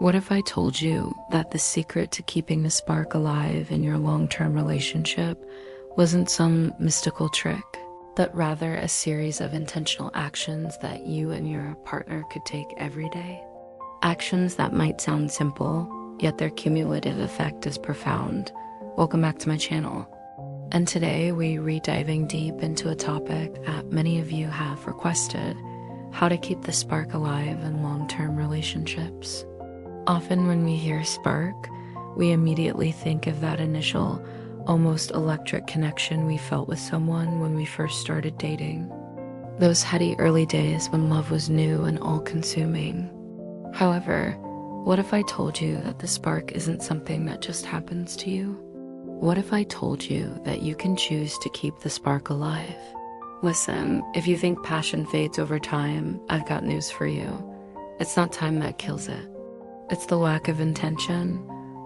What if I told you that the secret to keeping the spark alive in your long-term relationship wasn't some mystical trick, but rather a series of intentional actions that you and your partner could take every day? Actions that might sound simple, yet their cumulative effect is profound. Welcome back to my channel. And today we're diving deep into a topic that many of you have requested: how to keep the spark alive in long-term relationships. Often when we hear spark, we immediately think of that initial, almost electric connection we felt with someone when we first started dating. Those heady early days when love was new and all-consuming. However, what if I told you that the spark isn't something that just happens to you? What if I told you that you can choose to keep the spark alive? Listen, if you think passion fades over time, I've got news for you. It's not time that kills it. It's the lack of intention.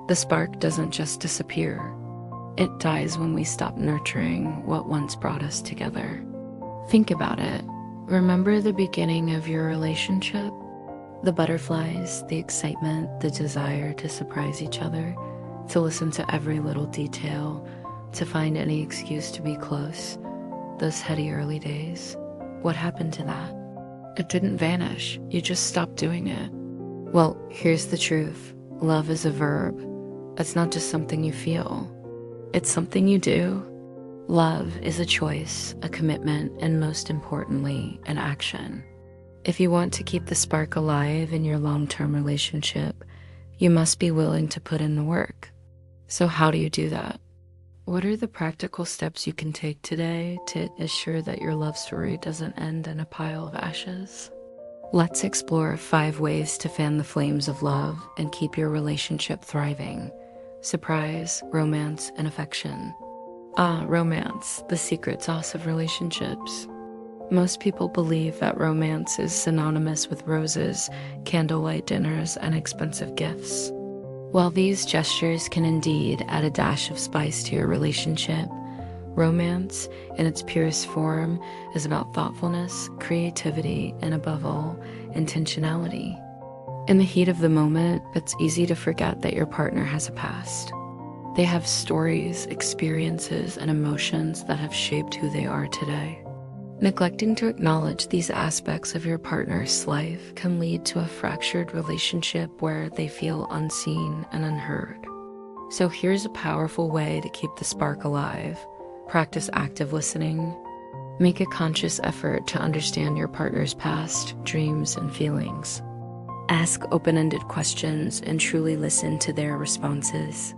The spark doesn't just disappear. It dies when we stop nurturing what once brought us together. Think about it. Remember the beginning of your relationship? The butterflies, the excitement, the desire to surprise each other, to listen to every little detail, to find any excuse to be close. Those heady early days. What happened to that? It didn't vanish. You just stopped doing it. Well, here's the truth. Love is a verb. It's not just something you feel. It's something you do. Love is a choice, a commitment, and most importantly, an action. If you want to keep the spark alive in your long-term relationship, you must be willing to put in the work. So how do you do that? What are the practical steps you can take today to ensure that your love story doesn't end in a pile of ashes? Let's explore 5 ways to fan the flames of love and keep your relationship thriving. Surprise, romance, and affection. Romance, the secret sauce of relationships. Most people believe that romance is synonymous with roses, candlelight dinners, and expensive gifts. While these gestures can indeed add a dash of spice to your relationship, romance, in its purest form, is about thoughtfulness, creativity, and above all, intentionality. In the heat of the moment, it's easy to forget that your partner has a past. They have stories, experiences, and emotions that have shaped who they are today. Neglecting to acknowledge these aspects of your partner's life can lead to a fractured relationship where they feel unseen and unheard. So here's a powerful way to keep the spark alive. Practice active listening. Make a conscious effort to understand your partner's past, dreams, and feelings. Ask open-ended questions and truly listen to their responses.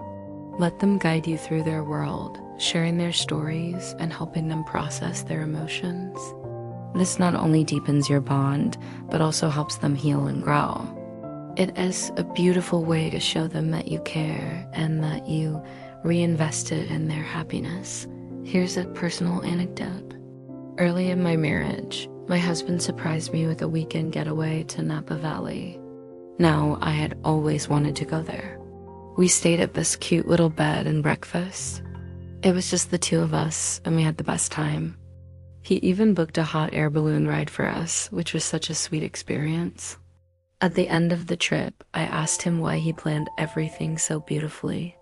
Let them guide you through their world, sharing their stories and helping them process their emotions. This not only deepens your bond, but also helps them heal and grow. It is a beautiful way to show them that you care and that you reinvested in their happiness. Here's a personal anecdote. Early in my marriage, my husband surprised me with a weekend getaway to Napa Valley. Now, I had always wanted to go there. We stayed at this cute little bed and breakfast. It was just the two of us, and we had the best time. He even booked a hot air balloon ride for us, which was such a sweet experience. At the end of the trip, I asked him why he planned everything so beautifully.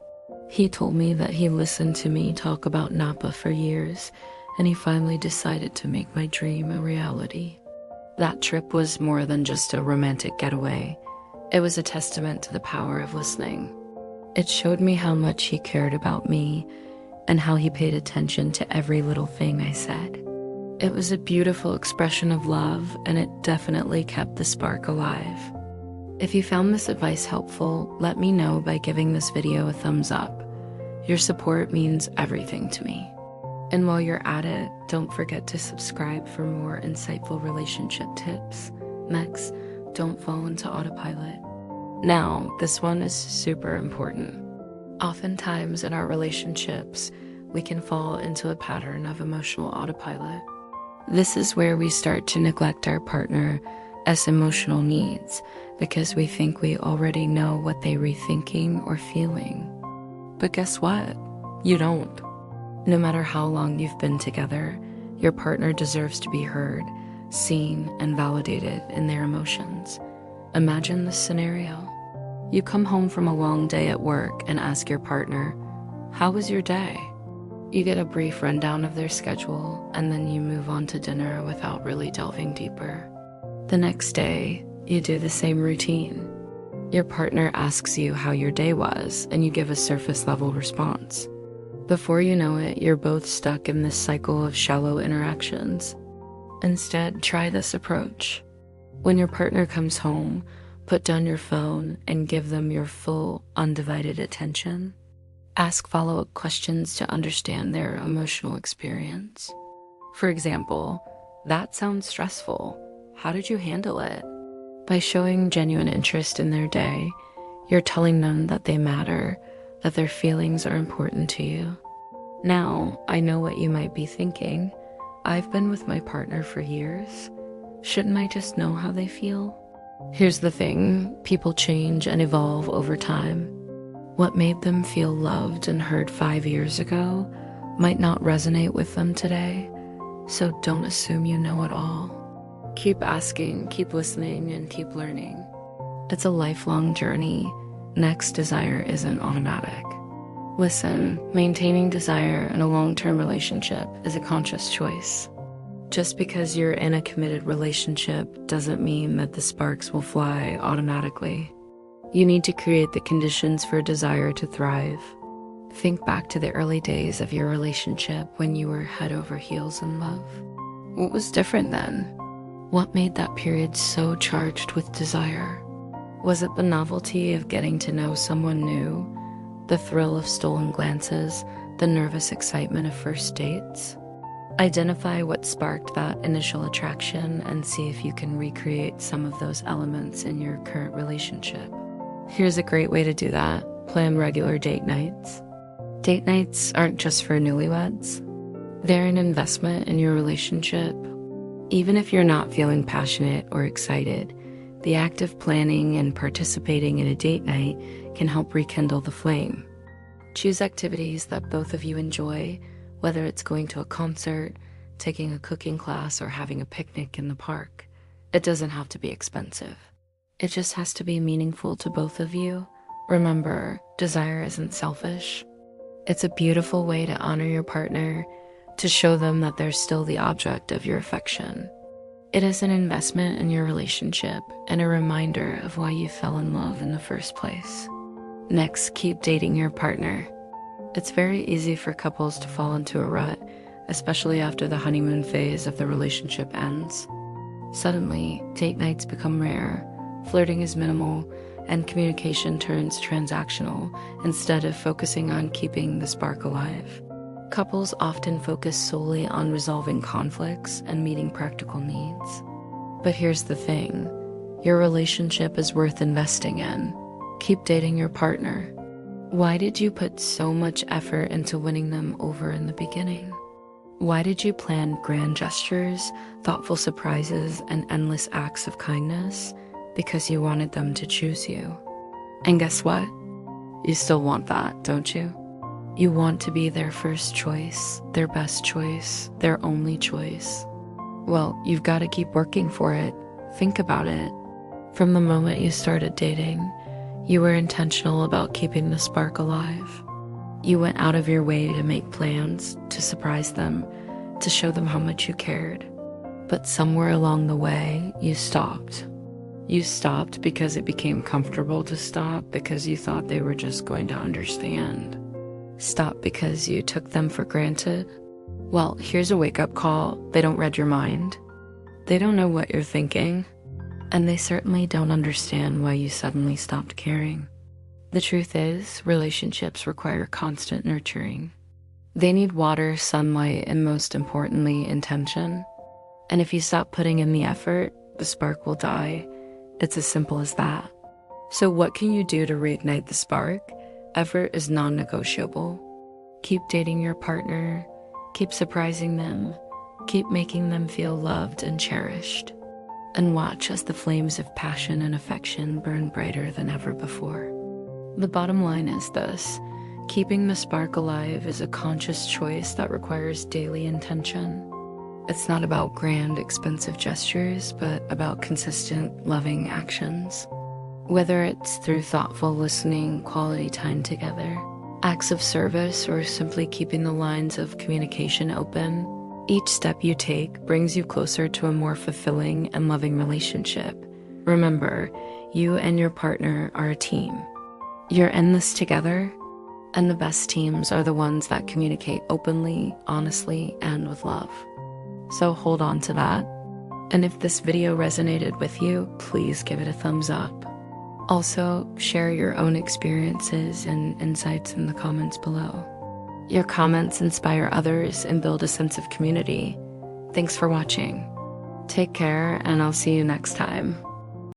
He told me that he listened to me talk about Napa for years, and he finally decided to make my dream a reality. That trip was more than just a romantic getaway. It was a testament to the power of listening. It showed me how much he cared about me and how he paid attention to every little thing I said. It was a beautiful expression of love, and it definitely kept the spark alive. If you found this advice helpful, let me know by giving this video a thumbs up. Your support means everything to me. And while you're at it, don't forget to subscribe for more insightful relationship tips. Next, don't fall into autopilot. Now, this one is super important. Oftentimes in our relationships, we can fall into a pattern of emotional autopilot. This is where we start to neglect our partner as emotional needs because we think we already know what they're rethinking or feeling. But guess what? You don't. No matter how long you've been together, your partner deserves to be heard, seen, and validated in their emotions. Imagine this scenario. You come home from a long day at work and ask your partner, "How was your day?" You get a brief rundown of their schedule, and then you move on to dinner without really delving deeper. The next day, you do the same routine. Your partner asks you how your day was, and you give a surface-level response. Before you know it, you're both stuck in this cycle of shallow interactions. Instead, try this approach. When your partner comes home, put down your phone and give them your full, undivided attention. Ask follow-up questions to understand their emotional experience. For example, "That sounds stressful. How did you handle it?" By showing genuine interest in their day, you're telling them that they matter, that their feelings are important to you. Now, I know what you might be thinking. I've been with my partner for years. Shouldn't I just know how they feel? Here's the thing, people change and evolve over time. What made them feel loved and heard 5 years ago might not resonate with them today, so don't assume you know it all. Keep asking, keep listening, and keep learning. It's a lifelong journey. Next desire isn't automatic. Listen, maintaining desire in a long-term relationship is a conscious choice. Just because you're in a committed relationship doesn't mean that the sparks will fly automatically. You need to create the conditions for desire to thrive. Think back to the early days of your relationship when you were head over heels in love. What was different then? What made that period so charged with desire? Was it the novelty of getting to know someone new, the thrill of stolen glances, the nervous excitement of first dates? Identify what sparked that initial attraction and see if you can recreate some of those elements in your current relationship. Here's a great way to do that. Plan regular date nights. Date nights aren't just for newlyweds. They're an investment in your relationship. Even if you're not feeling passionate or excited, the act of planning and participating in a date night can help rekindle the flame. Choose activities that both of you enjoy, whether it's going to a concert, taking a cooking class, or having a picnic in the park. It doesn't have to be expensive. It just has to be meaningful to both of you. Remember, desire isn't selfish. It's a beautiful way to honor your partner, to show them that they're still the object of your affection. It is an investment in your relationship and a reminder of why you fell in love in the first place. Next, keep dating your partner. It's very easy for couples to fall into a rut, especially after the honeymoon phase of the relationship ends. Suddenly, date nights become rare, flirting is minimal, and communication turns transactional instead of focusing on keeping the spark alive. Couples often focus solely on resolving conflicts and meeting practical needs. But here's the thing, your relationship is worth investing in. Keep dating your partner. Why did you put so much effort into winning them over in the beginning? Why did you plan grand gestures, thoughtful surprises, and endless acts of kindness? Because you wanted them to choose you. And guess what? You still want that, don't you? You want to be their first choice, their best choice, their only choice. Well, you've got to keep working for it. Think about it. From the moment you started dating, you were intentional about keeping the spark alive. You went out of your way to make plans, to surprise them, to show them how much you cared. But somewhere along the way, you stopped. You stopped because it became comfortable to stop, because you thought they were just going to understand. Stop because you took them for granted. Well, here's a wake-up call. They don't read your mind. They don't know what you're thinking. And they certainly don't understand why you suddenly stopped caring. The truth is, relationships require constant nurturing. They need water, sunlight, and most importantly, intention. And if you stop putting in the effort, the spark will die. It's as simple as that. So what can you do to reignite the spark? Effort is non-negotiable. Keep dating your partner. Keep surprising them. Keep making them feel loved and cherished. And watch as the flames of passion and affection burn brighter than ever before. The bottom line is this: keeping the spark alive is a conscious choice that requires daily intention. It's not about grand, expensive gestures, but about consistent, loving actions. Whether it's through thoughtful listening, quality time together, acts of service, or simply keeping the lines of communication open, each step you take brings you closer to a more fulfilling and loving relationship. Remember, you and your partner are a team. You're in this together, and the best teams are the ones that communicate openly, honestly, and with love. So hold on to that. And if this video resonated with you, please give it a thumbs up. Also, share your own experiences and insights in the comments below. Your comments inspire others and build a sense of community. Thanks for watching. Take care, and I'll see you next time.